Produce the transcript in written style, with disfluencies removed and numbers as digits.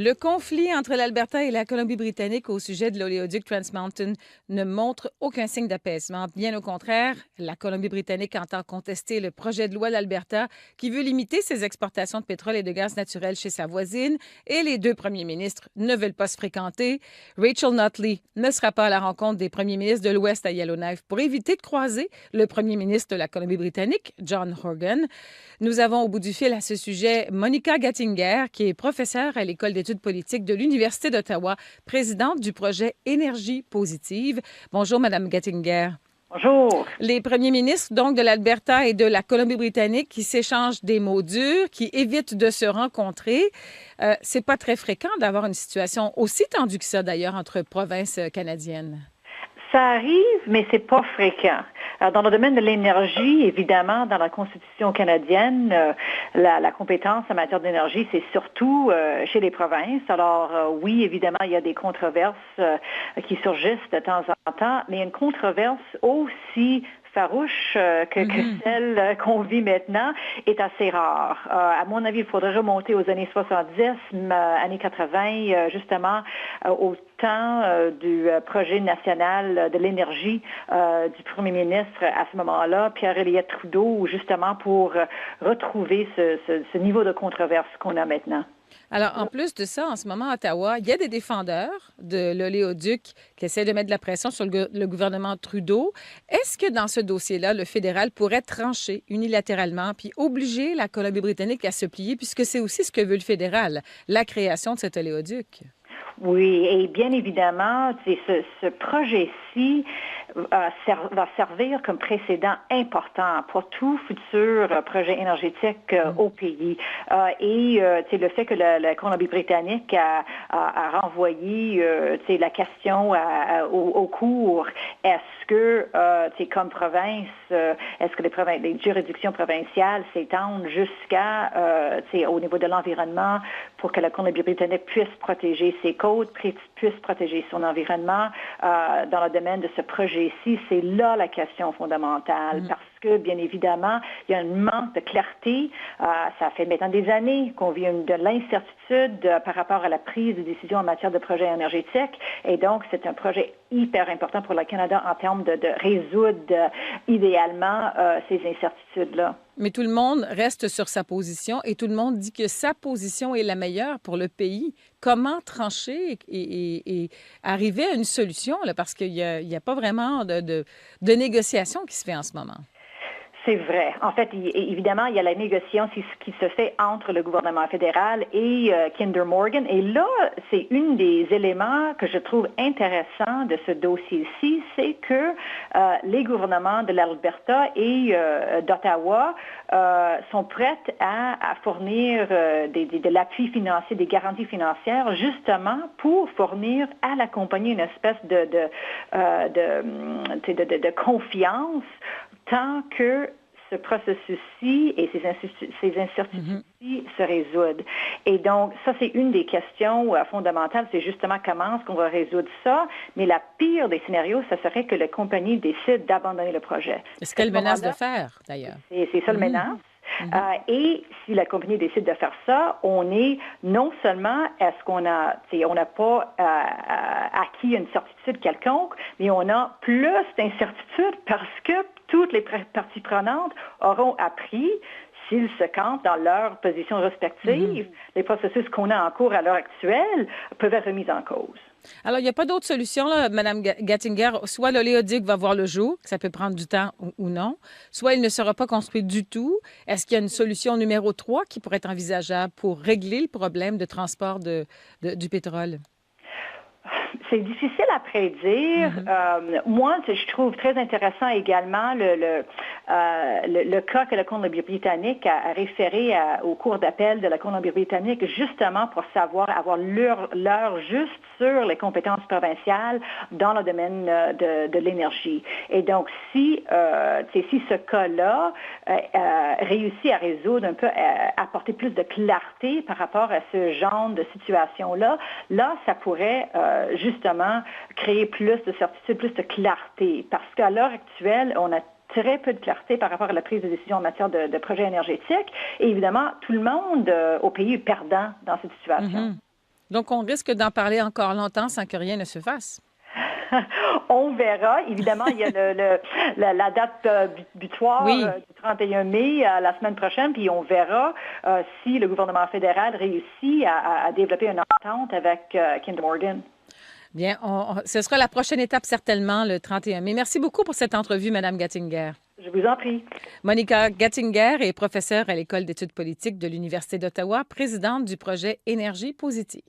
Le conflit entre l'Alberta et la Colombie-Britannique au sujet de l'oléoduc Trans Mountain ne montre aucun signe d'apaisement. Bien au contraire, la Colombie-Britannique entend contester le projet de loi de l'Alberta qui veut limiter ses exportations de pétrole et de gaz naturel chez sa voisine et les deux premiers ministres ne veulent pas se fréquenter. Rachel Notley ne sera pas à la rencontre des premiers ministres de l'Ouest à Yellowknife pour éviter de croiser le premier ministre de la Colombie-Britannique, John Horgan. Nous avons au bout du fil à ce sujet Monica Gattinger, qui est professeure à l'École d'études politiques de l'Université d'Ottawa, présidente du projet Énergie positive. Bonjour, Madame Gattinger. Bonjour. Les premiers ministres, donc, de l'Alberta et de la Colombie-Britannique qui s'échangent des mots durs, qui évitent de se rencontrer. C'est pas très fréquent d'avoir une situation aussi tendue que ça, d'ailleurs, entre provinces canadiennes. Ça arrive, mais c'est pas fréquent. Alors, dans le domaine de l'énergie, évidemment, dans la Constitution canadienne, la compétence en matière d'énergie, c'est surtout chez les provinces. Alors, oui, évidemment, il y a des controverses qui surgissent de temps en temps, mais une controverse aussi farouche que celle qu'on vit maintenant est assez rare. À mon avis, il faudrait remonter aux années 70, années 80, justement, au temps du projet national de l'énergie du premier ministre à ce moment-là, Pierre-Éliott Trudeau, justement pour retrouver ce niveau de controverse qu'on a maintenant. Alors, en plus de ça, en ce moment, à Ottawa, il y a des défendeurs de l'oléoduc qui essaient de mettre de la pression sur le gouvernement Trudeau. Est-ce que dans ce dossier-là, le fédéral pourrait trancher unilatéralement puis obliger la Colombie-Britannique à se plier, puisque c'est aussi ce que veut le fédéral, la création de cet oléoduc? Oui, et bien évidemment, ce projet-ci va servir comme précédent important pour tout futur projet énergétique au pays. Et le fait que la Colombie-Britannique a renvoyé la question au cours, est-ce que, comme province, est-ce que les juridictions provinciales s'étendent jusqu'à, au niveau de l'environnement pour que la Colombie-Britannique puisse protéger ses côtes, puisse protéger son environnement dans le domaine de ce projet-ci? C'est là la question fondamentale, parce que, bien évidemment, il y a un manque de clarté. Ça fait maintenant des années qu'on vit de l'incertitude par rapport à la prise de décision en matière de projet énergétique, et donc c'est un projet hyper important pour le Canada en termes de résoudre idéalement ces incertitudes-là. Mais tout le monde reste sur sa position et tout le monde dit que sa position est la meilleure pour le pays. Comment trancher et arriver à une solution, là, parce qu'il n'y a pas vraiment de négociation qui se fait en ce moment? C'est vrai. En fait, évidemment, il y a la négociation qui se fait entre le gouvernement fédéral et Kinder Morgan. Et là, c'est un des éléments que je trouve intéressant de ce dossier-ci, c'est que les gouvernements de l'Alberta et d'Ottawa sont prêts à fournir de l'appui financier, des garanties financières, justement pour fournir à la compagnie une espèce de confiance tant que ce processus-ci et ces incertitudes-ci se résoudent. Et donc, ça, c'est une des questions fondamentales, c'est justement comment est-ce qu'on va résoudre ça. Mais la pire des scénarios, ça serait que la compagnie décide d'abandonner le projet. C'est ce qu'elle menace de faire, d'ailleurs. C'est ça le menace. Et si la compagnie décide de faire ça, on est non seulement est-ce qu'on a, on n'a pas acquis une certitude quelconque, mais on a plus d'incertitude parce que toutes les parties prenantes auront appris, s'ils se campent dans leurs positions respectives, les processus qu'on a en cours à l'heure actuelle peuvent être remis en cause. Alors, il n'y a pas d'autre solution, là, Mme Gattinger. Soit l'oléoduc va voir le jour, ça peut prendre du temps ou non, soit il ne sera pas construit du tout. Est-ce qu'il y a une solution numéro 3 qui pourrait être envisageable pour régler le problème de transport du pétrole? C'est difficile à prédire. Moi, je trouve très intéressant également le cas que la Colombie-Britannique a référé au cours d'appel de la Colombie-Britannique, justement pour avoir l'heure juste sur les compétences provinciales dans le domaine de l'énergie. Et donc, si ce cas-là réussit à résoudre un peu, apporter plus de clarté par rapport à ce genre de situation-là, là, ça pourrait justement créer plus de certitude, plus de clarté. Parce qu'à l'heure actuelle, on a très peu de clarté par rapport à la prise de décision en matière de projets énergétiques. Et évidemment, tout le monde au pays est perdant dans cette situation. Donc, on risque d'en parler encore longtemps sans que rien ne se fasse. On verra. Évidemment, il y a la date butoir du 31 mai la semaine prochaine, puis on verra si le gouvernement fédéral réussit à développer une entente avec Kinder Morgan. Bien, ce sera la prochaine étape certainement le 31 mai. Merci beaucoup pour cette entrevue, Mme Gattinger. Je vous en prie. Monica Gattinger est professeure à l'École d'études politiques de l'Université d'Ottawa, présidente du projet Énergie positive.